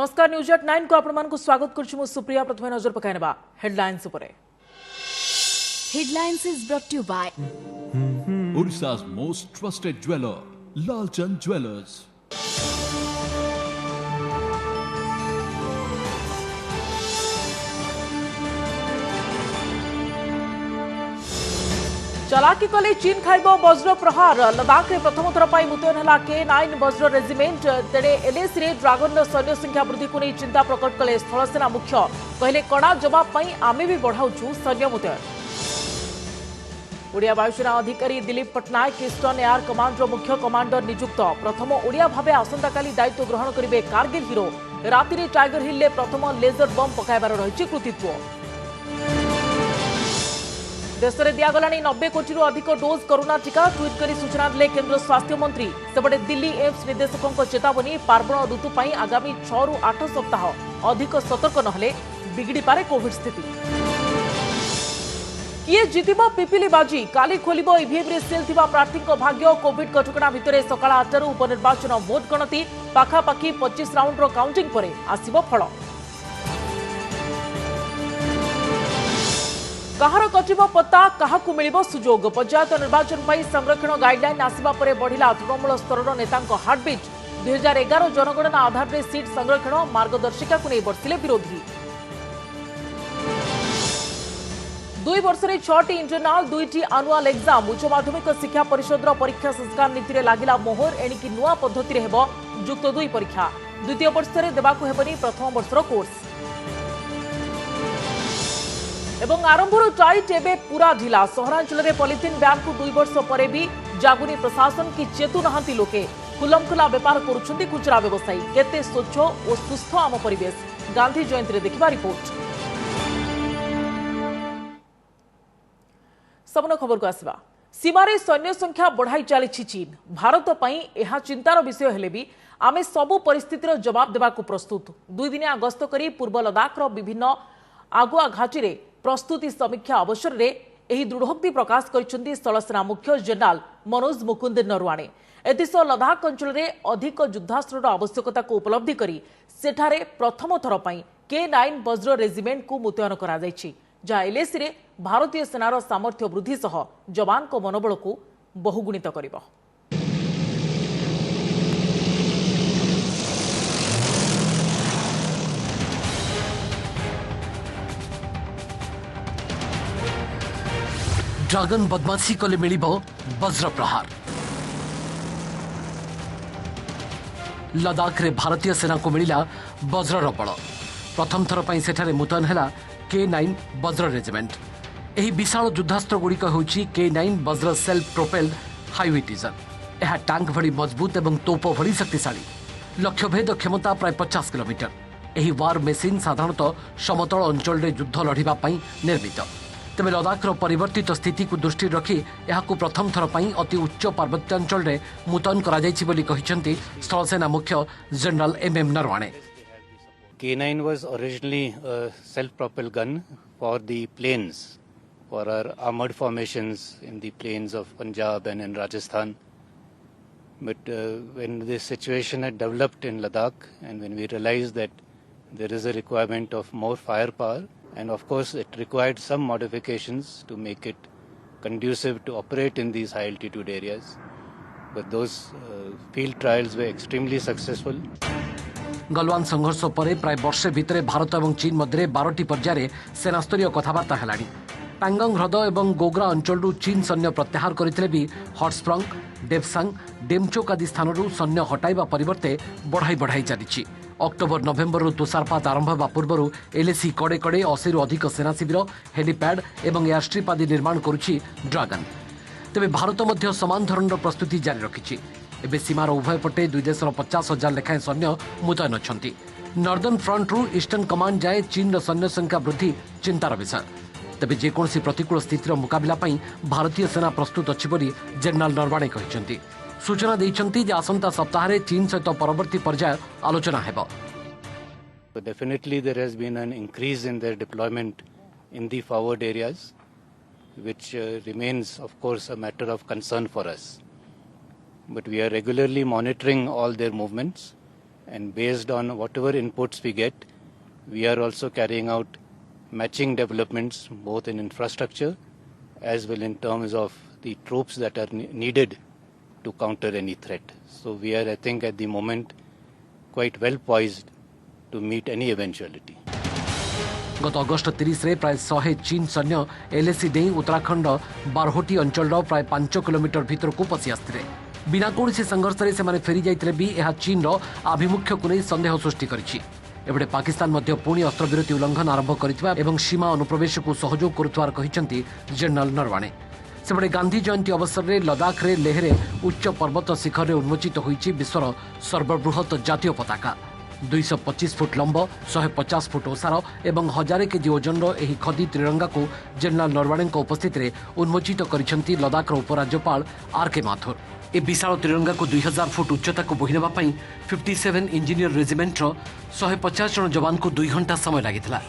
नमस्कार news at 9 को आपको स्वागत करुछु सुप्रिया। प्रथम नजर पकाइनबा हेडलाइंस उपरे। Headlines is brought to you by Odisha's most trusted jeweler, Lalchand Jewellers. चलाकी कले चीन खाइब वज्र प्रहार। लद्दाख में प्रथम थर पर मुतयन है K9 वज्र रेजिमेंट। तेरे एलएसी रे ड्रागन सैन्य संख्या वृद्धि को नहीं चिंता प्रकट कले स्थलसेना मुख्य। कहले कड़ा जवाब पर आमे भी बढ़ाऊछु सैन्य मुतयन। ओडिया वायुसेना अधिकारी Dilip Pattnaik eastern air commander मुख्य कमांडर नियुक्त। प्रथम ओडिया भावे आसंताकाली दायित्व ग्रहण करेंगे कारगिल हिरो। राति रे टाइगर हिल ले प्रथम लेजर बम पकाइबार रही कृतित्व। देश में दिगलानी 90 कोटी अधिक डोज कोरोना टीका। ट्वीट कर सूचना देले केंद्र स्वास्थ्य मंत्री। सेपटे दिल्ली एम्स निर्देशकों चेतावनी पार्वण ऋतु पर आगामी 6 ରୁ 8 सप्ताह अधिक सतर्क नहले बिगड़ी पारे कोविड स्थिति। किए जितिब पिपिली बाजी। काली खोलिब ईवीएम रे सेल थिबा प्रार्थी भाग्य। कोविड कटकणा भितर सकाळ 8 ରୁ उपनिर्वाचन भोट गणति। पाखापाखि 25 राउंड रो काउंटिंग परे आसिबो फल। कहार कटिब पत्ता काहाकु मिलिबो सुजोग। पंचायत निर्वाचन पर संरक्षण गाइडलाइन आसिबा परे बढ़िला तृणमूल स्तर नेतांको हार्टबिट। 2011 जनगणना आधार में सीट संरक्षण मार्गदर्शिका को नहीं बरसिले विरोधी। 2 वर्ष रे 6टी इंटरनाल 2टी आनुआल एग्जाम। उच्च माध्यमिक शिक्षा परिषद परीक्षा संस्कार नीति लागिला मोहर। एणिकी नुआ पद्धति हेब युक्त 2 परीक्षा। द्वितीय वर्ष में देवाकू हेबनी प्रथम वर्षर कोर्स। एवं आरंभर टाइट एवं पूरा ढिला। सहरांचल में पॉलिथिन बैन को 2 वर्ष पर भी जागुनी प्रशासन की चेतु नहांती लोके। खुलमखुला बेपार करुछंती खुचरा व्यवसायी। केते स्वच्छ और सुस्थ आम परिवेश। गांधी जयंती रे देखिबा रिपोर्ट। सबन खबर को आसवा। सीमारे सैन्य संख्या बढ़ाई चली चीन। भारत पई एहा चिंतार विषय हेले भी आमे सबु परिस्थितिर जवाब देबाकू प्रस्तुत। 2 दिनिया गस्त करी पूर्व लद्दाख रो विभिन्न आगुआ घाटी रे प्रस्तुति समीक्षा अवसर रे एही दृढ़ोक्ति प्रकाश करिसेंती स्थलसेना मुख्य जनरल मनोज मुकुंद नरवाणे। एतिसह लद्दाख अंचल रे अधिक युद्धास्त्र आवश्यकता को उपलब्धि करी सेठारे प्रथम थर पई K9 वज्र रेजिमेंट को मुतयन करा जायछि। जहाँ एलएसी रे भारतीय सेनार सामर्थ्य वृद्धि सह जवान को मनोबल को बहुगुणित करिबो। ड्रागन बदमाशी कले मिलिबो वज्र प्रहार। लद्दाख रे भारतीय सेना को मिलिला वज्रर बल। प्रथम थर पई सेठारे मुतयन हैला K9 वज्र रेजिमेंट। एही विशाल युद्धास्त्र गुड़िक होउची K9 वज्र सेल्फ प्रोपेल्ड हाईविटीजर। यह टैंक भली मजबूत एवं तोप भली शक्तिशाली। लक्ष्यभेद क्षमता प्राय 50 किलोमीटर। एही वार मेसिन साधारणतः समतल अंचल रे युद्ध लड़िबा पई निर्मित। तेज लद्दाख परिवर्तित स्थिति को दृष्टि रखी यहां प्रथम थर पर अति उच्च पार्वत्यांचल में मुतयन कर स्थलसेना मुख्य general MM Naravane. K9 was originally a self-propelled gun for the plains, for our armored formations in the plains of Punjab and in Rajasthan. But when this situation had developed in Ladakh and when we realized that there is a requirement of more firepower, and of course it required some modifications to make it conducive to operate in these high altitude areas. But those field trials were extremely successful. Galwan संघर्ष पर प्राय वर्षे भितर भारत और चीन मध्य 12टी पर्यायर सेनास्तरीय कथबार्ता है। पैंगोंग ह्रद और गोग्रा अंचल चीन सैन्य प्रत्याहार करते भी हॉटस्प्रंग, डेप्सांग, डेमचोक आदि स्थानों सैन्य हटाइबा परिवर्ते बढ़ाई चली। अक्टोबर नवेम्बर तुषारपात आरंभ होगा पूर्व एलएसी कड़े कड़े 80 ରୁ अधिक सेना शिविर, हेलीपैड और एयरस्ट्रिप आदि निर्माण करुछि ड्रागन। तेबे भारत मध्य समान धरणर प्रस्तुति जारी रखिछि। एबे सीमार उभय पटे 2 देशर 50,000 लेखाएं सैन्य मुतयन अछंती। नॉर्दर्न फ्रंट रु ईस्टर्न कमांड जाए चीन सैन्य संख्या वृद्धि चिंतार विषय। तेबे जेकोसी प्रतिकूल स्थितिर मुकाबला पई भारतीय सेना प्रस्तुत अछि बोली जनरल नरवाणे कहिसंती। सूचना देइछंती जे आसंता सप्ताह रे चीन सहित परवर्ती पर्याय आलोचना हेबो। Definitely there has been an increase in their deployment in the forward areas, which remains of course a matter of concern for us. But we are regularly monitoring all their movements And based on whatever inputs we get, we are also carrying out matching developments both in infrastructure as well in terms of the troops that are needed to counter any threat. So we are, I think, at the moment quite well poised to meet any eventuality. गत August 30 रे प्राय 100 चीन सैन्य LAC day Uttarakhand बारहोटी अंचल प्राय 5 kilometre भीतर को पशि आसते बिना कौन संघर्ष से फेरी जाते भी यह चीन आभिमुख्य को नहीं संदेह सृष्टि करिछि। एबडे पाकिस्तान मध्य पुणी अस्त्रविरति उल्लंघन आरंभ करितबा एवं सीमा अनुप्रवेश को सहयोग करुथवार कहिसंती जनरल नरवाणे। सेबडे गांधी जयंती अवसर में लद्दाख रे लेहरे उच्च पर्वत शिखर में उन्मोचित होइछि विश्वर सर्वबृहत जातीय पताका 225 फुट लंब 150 फुट ओसार एवं 1000 केजी ओजन एही खदी त्रिरंगा को जनरल नरवाणे उपस्थित रे उन्मोचित करिसंती लद्दाख उपराज्यपाल आर.के. माथुर। ए विशाल त्रिरंगा को 2000 फुट उच्चता को बोहिनेबा पई 57 इंजीनियर रेजिमेंट 150 जन जवान को 2 घंटा समय लागिथिला।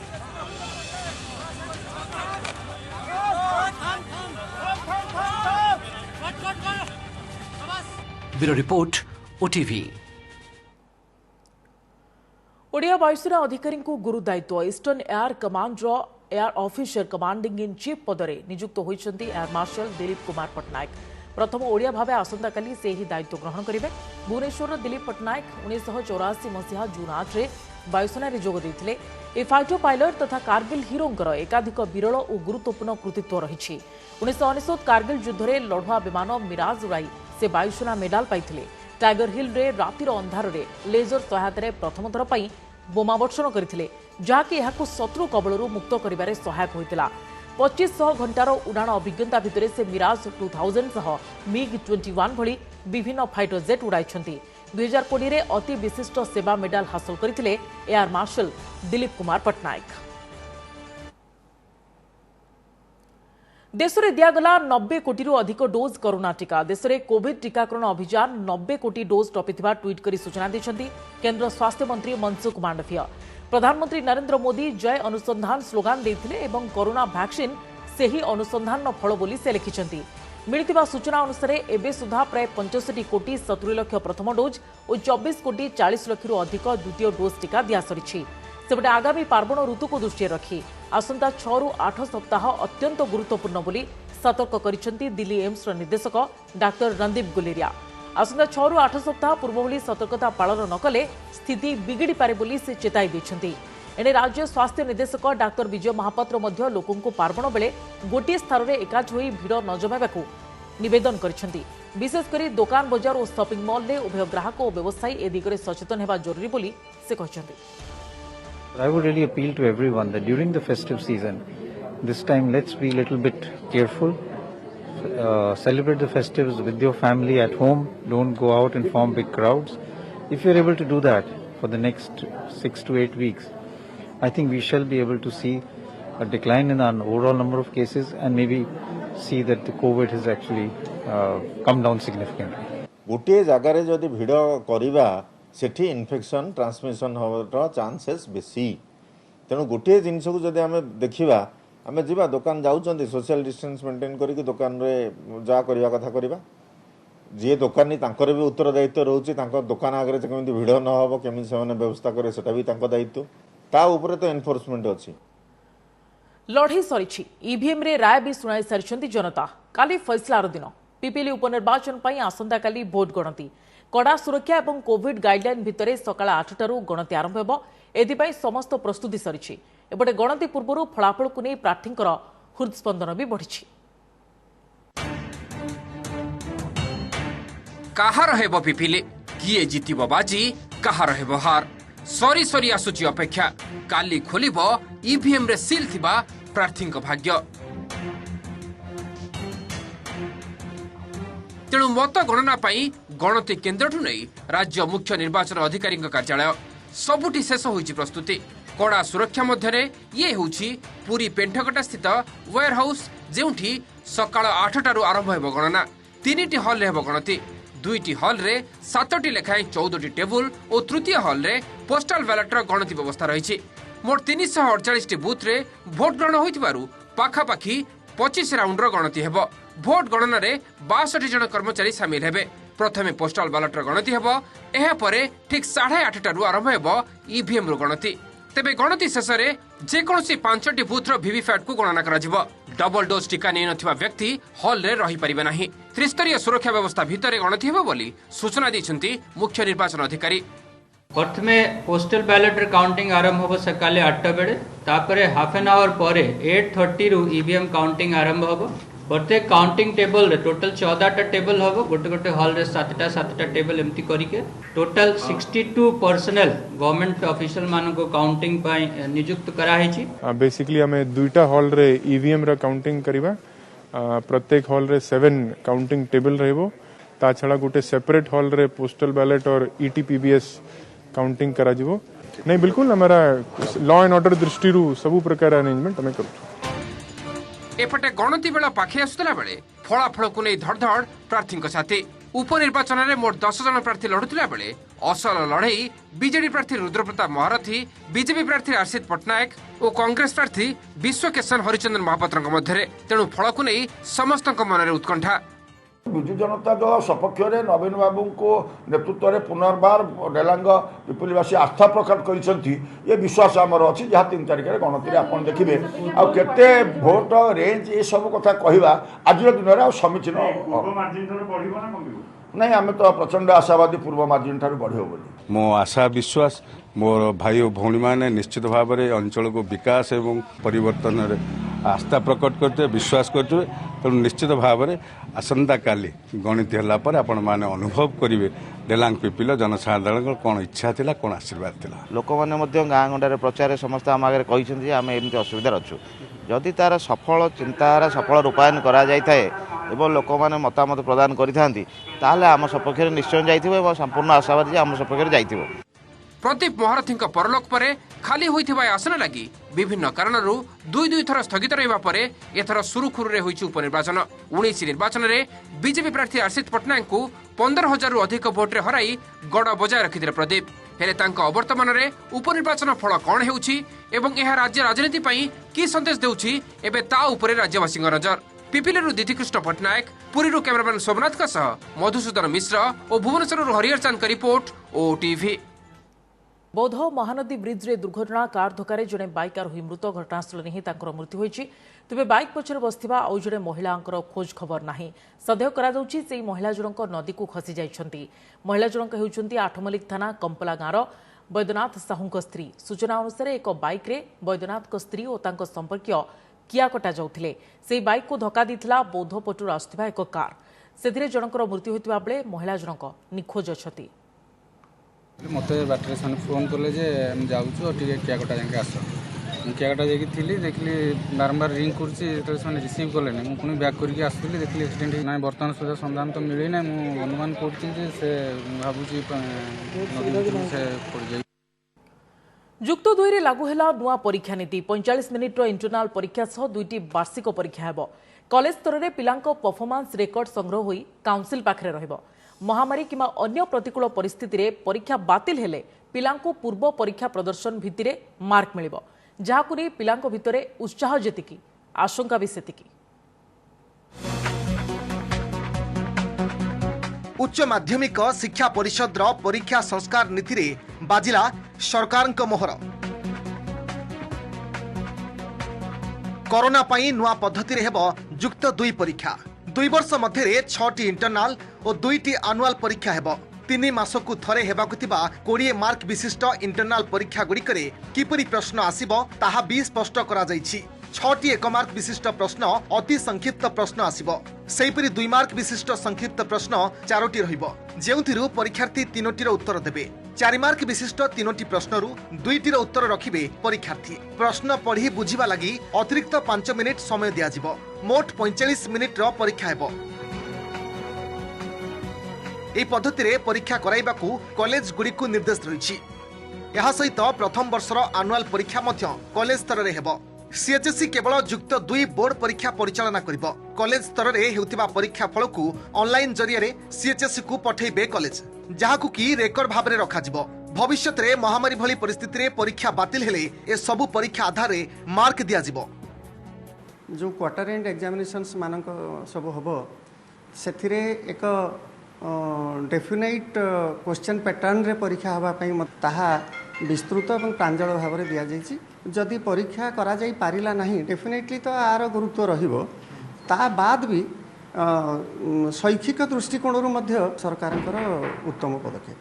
Bureau report OTV. ओडिया वायुसेना अधिकारी को गुरु दायित्व eastern air command air officer commanding in chief पदरे नियुक्त होइछंती एयर मार्शल दिलीप कुमार पटनायक। प्रथम ओडिया भावे आसंताकाली से ही दायित्व ग्रहण करेंगे। भुवनेश्वर दिलीप पटनायक 1984 मसीहा जून 8 रे वायुसेना जोग देते। ए फाइटर पायलट तथा कारगिल हीरोंकर एकाधिक विरल और गुरुत्वपूर्ण कृतित्व रही। 1999 कारगिल युद्ध में लढ़ुआ विमान मिराज उड़ाई से वायुसेना मेडाल पाइथिले। टाइगर हिल रे रातिर अंधार रे लेजर सहायता प्रथम थर पर बोमावर्षण करथिले जहाँकि यहाकु शत्रु कबलरू मुक्त करिबारे सहायक होइतिला। 2500 घंटार उड़ाण अभिज्ञता भितर से मिराज 2000 सह मिग 21 भली विभिन्न फाइटर जेट उड़ाइछंती। 2020 रे अति विशिष्ट सेवा मेडाल हासिल करथिले एयर मार्शल दिलीप कुमार पटनायक। देश में दिगला 90 कोटी अधिक डोज कोरोना टीका। देश में कोविड टीकाकरण अभियान 90 कोटी डोज टपिथिबा ट्वीट करी सूचना दैछंती केंद्र स्वास्थ्य मंत्री मनसुख मांडविया। प्रधानमंत्री नरेंद्र मोदी जय अनुसंधान स्लोगान देथिले एवं कोरोना वैक्सीन सेही अनुसंधान फल बोली से लिखिछंती। मिलिथिबा सूचना अनुसार एबे सुधा प्राय 65 कोटी 70 लाख प्रथम डोज और 24 कोटी 40 लाख अधिक द्वितीय डोज टीका दिया सरिछि। सेपटे आगामी पार्वण ऋतु को दृष्टि रखी आसंता 6 ରୁ 8 सप्ताह अत्यंत गुरुत्वपूर्ण बोली सतर्क करिसेंती दिल्ली एम्स निर्देशक डाक्टर रणदीप गुलेरिया। आसंता 6 ରୁ 8 सप्ताह पूर्व भली सतर्कता पालन नकले स्थिति बिगिड़ी पारे बोली से चेताई दैछंती। एने राज्य स्वास्थ्य निर्देशक डाक्टर विजय महापात्र मध्य लोकों को पार्वण बेले गोटे स्थान में एकाठ होई भिड़ न जमाइबाकू निवेदन करिसेंती। विशेषकर दुकान बजार और शॉपिंग मॉल में उभय ग्राहक और व्यवसायी ए दिगरे सचेतन हेबा जरूरी बोली से कहिसेंती। I would really appeal to everyone that during the festive season, this time let's be a little bit careful. Celebrate the festives with your family at home. Don't go out and form big crowds. If you're able to do that for the next 6 to 8 weeks, I think we shall be able to see a decline in our overall number of cases and maybe see that the COVID has actually come down significantly. गोटे जगार जदि भिड़ करवा सेठी infection transmission होवार chances बेसी। तेणु गोटे जिनस को जदि आम देखा आम जा दुकान जाऊँ सोशल डिस्टेंस मेंटेन करके दुकान रे जा करवा कथा करवा। जी दुकानी तांकर भी उत्तरदायित्व रोचे दुकान आगे केमी भिड़ न हो केमी से व्यवस्था करे सेटा भी दायित्व ता उपरे तो एनफोर्समेंट अच्छी। लड़ई सरी ईवीएम रे राय भी शुणाई सारी जनता। काली फैसलार दिन पिपिली उपनिर्वाचन पर आसंता काली भोट गणति। कड़ा सुरक्षा और कोविड गाइडलाइन भितर सकाळ 8टारू गणति आरंभ हो। एथिपाई समस्त प्रस्तुति सरी। एपटे गणति पूर्व फलाफल को नहीं प्रार्थींकर हृदस्पंदन भी बढ़ी। कहार हेबो पिपिली किए जितिबो बाजी कहार हेबो हार सरी सरी आसुची अपेक्षा काली खोलिबो ईवीएम रे सील थिबा प्रार्थी भाग्य। तेणु मत गणना पाई गणति केन्द्रठू नहीं राज्य मुख्य निर्वाचन अधिकारी कार्यालय सबुठी शेष होईची प्रस्तुति। कड़ा सुरक्षा मध्यरे ये होउची पूरी पेंठकटा स्थित वेयर हाउस जेउठी सकाळ 8टारू आरंभ हेबो गणना। 3टी हॉल रे हेबो गणति। 2टी हॉल रे 7टी लेखाएं 14टी टेबुल और तृतीय हॉल रे पोस्टाल बैलेटर गणति व्यवस्था रही। मोट 348टी बूथ रे भोट ग्रहण होइतिबारु पाखापाखी 25 राउंडर गणति हेबो। भोट गणना रे 62 जन कर्मचारी सामिल हेबे। प्रथमे पोस्टाल बैलेट गणति हेब एहा परे ठीक 8:30 आरंभ हेब ईवीएम रु गणति तेबे गणति शेष में जेकोसी 5टी बूथर वीवीपैट को गणना करा डबल डोज टीका नहीं नथिबा व्यक्ति हॉल रे रही परिबे नाही। त्रिस्तरीय सुरक्षा व्यवस्था भितर गणति हेब बोली सूचना दैछन्ती मुख्य निर्वाचन अधिकारी। प्रथमे पोस्टल बैलेट काउंटिंग आरंभ होब सकाले 8टा बेले तापरे हाफ एन आवर परे 8:30 रु ईवीएम काउंटिंग आरंभ होब। प्रत्येक काउंटिंग टेबल रे टोटल 14टा टेबल होब गोटे गोटे हॉल रे 7टा टेबल एमती करिके टोटल 62 पर्सनल गवर्नमेंट ऑफिशियल मान को काउंटिंग पाई नियुक्त करा हेची। बेसिकली हमें दुईटा हॉल रे ईवीएम रा काउंटिंग करिबा प्रत्येक हॉल रे 7 काउंटिंग टेबल रहबो ता छडा गोटे सेपरेट हॉल रे पोस्टल बैलेट और ईटीपीबीएस काउंटिंग करा जिवो। नहीं बिल्कुल हमारा लॉ एंड ऑर्डर दृष्टि सब प्रकार अरेंजमेंट हमें करू। एपटे गणति बेला पाखे आसुला बेले फलाफल को नहीं धड़धड़ प्रार्थी छाती उपनिर्वाचन में मोट 10 जन प्रार्थी लड़ुला बेले असल लड़ई बीजेडी प्रार्थी रुद्रप्रताप महारथी बीजेपी प्रार्थी आशिष पट्टनायक और कांग्रेस प्रार्थी विश्वकेशन हरिचंद्रन महापात्र मध्य तेणु फल को नहीं समस्त मन में उत्कंठा। विजु जनता दल सपक्ष में नवीन बाबू को नेतृत्व में पुनर्बार डेलांग पिपलीवासी आस्था प्रकट कर ये विश्वास आमर अच्छी जहाँ 3 तारिख में गणति आप देखिए आते भोट रेंज ये सब कथा कहवा आज दिन में समीचीन नहीं आम तो प्रचंड आशावादी पूर्व मार्जिन ठार बढ़ मो आशा विश्वास मोर भाई और भौणी मैंने निश्चित भाव में अंचल को विकास एवं परिवर्तन आस्था प्रकट करते विश्वास करते तेणु निश्चित भाव में आसंता काली गणित है आपण मैंने अनुभव करेंगे डेलांग पिपिल जनसाधारण कौन इच्छा थी कौन आशीर्वाद थी लोक मैंने गाँ गंडार प्रचार समस्त आम आगे कही आम एमती असुविधा अच्छु जदि तार सफल चिंताधारा सफल रूपायन करा लोक मैंने मतामत प्रदान करें आम सपक्ष निश्चय जाइए संपूर्ण आशावादी आम सपक्ष जाइए। प्रदीप महारथी परलोक परे खाली होइथिबा आसन लगी विभिन्न कारणरू दुई थर स्थगित रहिबा परे एथर सुरुखुरुरे होइछि उपनिर्वाचन 19 निर्वाचन रे बीजेपी प्रार्थी आशिष पट्टनायक को 15,000 रु अधिक भोट रे हराई गड़ बजाय रखिथिले प्रदीप हेले तांको अवर्तमान रे उपनिर्वाचन फल कोन हेउछि एवं एहा राज्य राजनीति पई की संदेश देउछि एबे ता उपरे राज्यवासी नजर। पिपिलरू दीधिकृष्ण पट्टनायक पुरीरू कैमरामैन सोमनाथ का सह मधुसूदन मिश्र और भुवनेश्वररू हरिहर चांद का रिपोर्ट ओटीवी। बौद्ध महानदी ब्रिज रे दुर्घटना कार धक्का जड़े बाइकार हुई मृत घटनास्थल में ही मृत्यु होती तेज बाइक पछरे बसथिबा आउ जड़े महिला खोज खबर नहीं सन्देह कर महिला जनक नदी को खसी जाइछंती। महिला जनक होउछंती आठमल्लिक थाना कंपला गाँव बैद्यनाथ साहू स्त्री। सूचना अनुसार एक बाइक रे बैद्यनाथ स्त्री और तांको संपर्कीय कियाकटा जाउथिले से बाइक को धक्का देथिला बौद्ध पटुर आसुथिबा एक कार से जनकर मृत्यु होइतिबा बेले महिला जनक निखोज अछती। मत बाटर से फोन कले जाऊँ कियाकटा जाके आस कियाकटा जाकि देखली बारंबार रिंग कर रिसीव कले मुझे पुणी बैक करके आसुली देखली एक्सीडेंट ना बर्तमान सुधा संधान तो मिले ना मुझे अनुमान करुँच भाई जुक्त 2 रे लागू हैला नुआ परीक्षा नीति 45 मिनिट इंटरनाल परीक्षा सह 2टी वार्षिक परीक्षा हेबो। कॉलेज स्तर में पिलांको परफॉर्मेंस रेकर्ड संग्रह होई काउंसिल पाखरे रहिबो। महामारी किंवा अन्य प्रतिकूल परिस्थिति रे परीक्षा बातिल हेले पिलांको पूर्व परीक्षा प्रदर्शन भित्तिरे मार्क मिलिबो जहाकु नै पिलांको भितरे उत्साह जेतिकी आशंका भी सेतिकी। उच्च माध्यमिक शिक्षा परिषद परीक्षा संस्कार नीति रे बाजिला सरकार मोहर। कोरोना पई नुआ पद्धति रे हेबो जुक्त 2 परीक्षा 2 वर्ष मध्य 6टी इंटरनाल और 2टी आनुआल परीक्षा हेबो। 3 मासकु थरे हेबाकु थिबा 20 मार्क विशिष्ट इंटरनाल परीक्षा गुड़िकरे किपरि प्रश्न आसिबो ताहा भी स्पष्ट करा जाइछि। 6टी 1 मार्क विशिष्ट प्रश्न अति संक्षिप्त प्रश्न आसिबो सेहिपरि 2 मार्क विशिष्ट संक्षिप्त प्रश्न 4टी रहिबो जेउथिरु परीक्षार्थी 3टीर उत्तर देबे। 4 मार्क विशिष्ट 3टी प्रश्नरू 2टीर उत्तर रखिबे परीक्षार्थी। प्रश्न पढ़ी बुझिबा लागि अतिरिक्त 5 मिनिट समय दिया जिवो। मोट 45 मिनिट रो परीक्षा हेबो। एही पद्धति रे परीक्षा कराइबाकू कॉलेज गुड़िकू निर्देश रहिछि। एहा सहित प्रथम वर्षर आनुआल परीक्षा मध्य कॉलेज स्तर रे हेबो। सीएचएससी केवल जुक्त 2 बोर्ड परीक्षा परिचालना करिबो। कॉलेज स्तर रे हेउतिबा परीक्षा फल को ऑनलाइन जरिया रे सीएचएससी को पठेइबे कॉलेज जहाकू की रेकर्ड भाव रे रखा जिवो। भविष्यत रे महामारी भली परिस्थिति रे परीक्षा बातिल हेले ए सबु परीक्षा आधार रे मार्क दिया जिवो। जो क्वार्टर एंड एग्जामिनेशंस मानक सब हबो सेथिरे एक डेफिनेट क्वेश्चन पैटर्न रे परीक्षा हवा ताहा विस्तृत और प्रांजल भाव में दि जाइए जदि परीक्षा करा जाई पारिला नहीं डेफिनेटली तो आर गुरुत्व रहिबो ता बाद भी शैक्षिक दृष्टिकोण सरकार उत्तम पदक्षेप।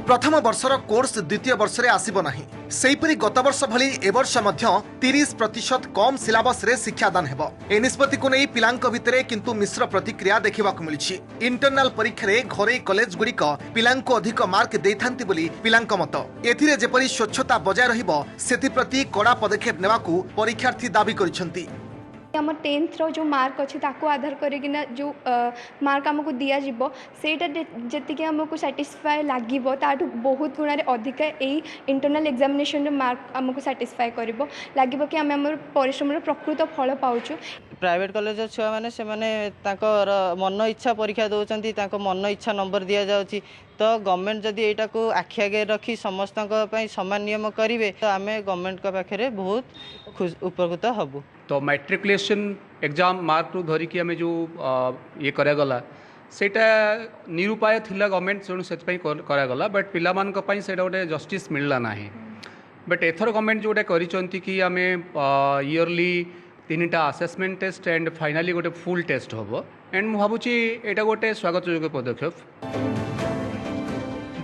प्रथम वर्षर कोर्स द्वितीय वर्ष रे आसीबो नाही सेहीपरि गत वर्ष भली ए वर्ष मध्य 30% कम सिलेबस रे शिक्षादान हेबो। ए निष्पत्ति को नै पिलांक भितरे किंतु मिश्र प्रतिक्रिया देखिबा को मिलिछि। इंटरनल परीक्षा रे घरे कॉलेज गुड़िक पिलांको अधिक मार्क देथांती बोली पिलांक मत। एथिरे जेपरि स्वच्छता बजाय रहिबो सेति प्रति कड़ा पदक्षेप नेबाकू परीक्षार्थी दाबी करिसंती। आम 10th जो मार्क अच्छे ताको आधार करिकिना जो मार्क आमको दिया जिवो सेटा जेतिके हमको सैटिस्फाई लागिवो ताठू बहुत गुणा रे अधिक एई इंटरनल एग्जामिनेशन रे मार्क हमको सैटिस्फाई करिवो लागिवो कि आमे हमर परिश्रम रे प्रकृत फल पाउछु। प्राइवेट कॉलेज छुआ माने से माने तांकर मन इच्छा परीक्षा दउचंती तांको मन इच्छा नंबर दिया जाउची तो गवर्नमेंट जदि एटा को आखि आगे रखी समस्त समान नियम करेंगे तो आम गवर्नमेंट का पाखे बहुत उपकृत हबू। तो मैट्रिकुलेशन एग्जाम मार्क रू धरिकी आम जो ये करागला सेटा निरुपाय थिला गवर्नमेंट तेणु से करागला बट पिलामानक से गोटे जस्टिस मिलला ना बट एथर गवर्नमेंट जोटा करिसंती कि आम इयरली 3टा असेसमेंट टेस्ट एंड फाइनाली गोटे फुल टेस्ट हम एंड मु भावुची एटा गोटे स्वागत योग्य पदक्षेप।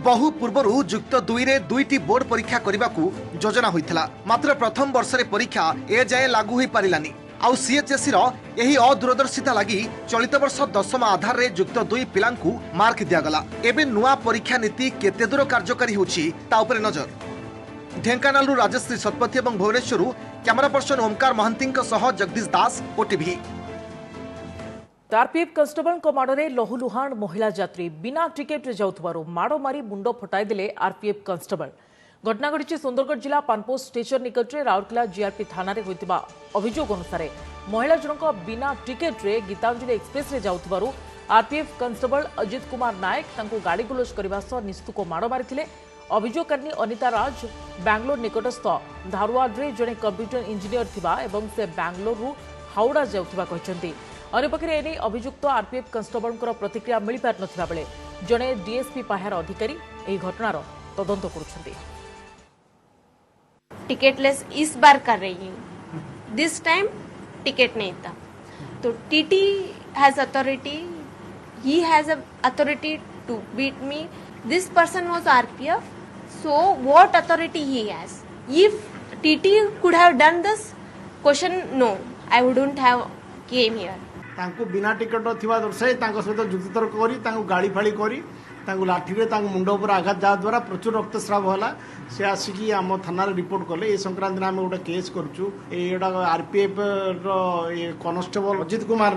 बहु पूर्वरु युक्त 2 रे 2टी बोर्ड परीक्षा करने योजना होइथिला मात्र प्रथम वर्ष रे परीक्षा ए जाए लागू होई पारिलानी। आउ सीएचएससी रो एही अदूरदर्शिता लगी चलित वर्ष 10मा आधार रे युक्त 2 पिलांकु मार्क दियागला। एबे नुआ परीक्षा नीति केते दूर कार्यकारी होछि ता उपरे नजर। ढेंकानालु राजश्री सतपथी और भुवनेश्वर कैमरा पर्सन ओमकार महांती सह जगदीश दास ओटीवी। आरपीएफ कन्स्टेबल माड़े लहुलुहाण महिला यात्री बिना टिकेट जाउथबारु माड़ मारी मुंड फटाई देले आरपीएफ कन्स्टेबल। घटना घटी सुंदरगढ़ जिला पानपोस्ट स्टेशन निकट में राउरकेला जीआरपी थाना रे होइतिबा अभियोग अनुसार महिला जनक बिना टिकेट रे गीतांजलि एक्सप्रेस रे जाउथबारु आरपीएफ कन्स्टेबल अजित कुमार नायक तांको गाड़ी गुलोज करबा सह निस्तुक माड़ मारिथिले। अभियोगकारिणी अनिता राज बैंगलोर निकटस्थ धारवाड़ रे जड़े कंप्यूटर इंजीनियर थिबा एवं से बैंगलोर हावड़ा जाउथिबा कहचंती। अन्यपक्षे एने अभियुक्त आरपीएफ कन्स्टेबल प्रतिक्रिया मिल पार नथिबा बेले जड़े डीएसपी पाहर अधिकारी एही घटनार तदंत करुछंती। टिकटलेस इस बार कर रही हूँ, दिस टाइम टिकट नहीं था तो TT has authority, he has authority to beat me. This person was RPF, so what authority he has? If TT could have done this question, no, I wouldn't have came here. तांको बिना ticket थिबा दर्शाई तांको सहित जुक्तितर्क करी तांको गाड़ी फाड़ी करी तांको लाठी रे तांको मुंड ऊपर आघात जा द्वारा प्रचुर रक्तस्राव होला। से आसिकी आम थाना रिपोर्ट कले ए संक्रांति आम गोटे केस करूँ। एटा आरपीएफ रो कॉन्स्टेबल अजित कुमार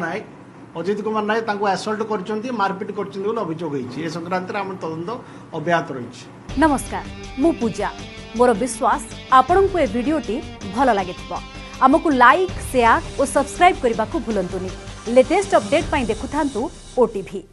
नायक तांको असल्ट करचंती मारपीट करचंती बोल अभियोग होईछि। ए संक्रांति आम तदंत अब्याहत रहिछि। नमस्कार, मु पूजा। मोर विश्वास आपन को ए वीडियोटी भल लागिथिबो। हमकु लाइक, शेयर और सब्सक्राइब करबा को भूलंतुनी। लेटेस्ट अपडेट पाई देखुथांतु ओटीवी।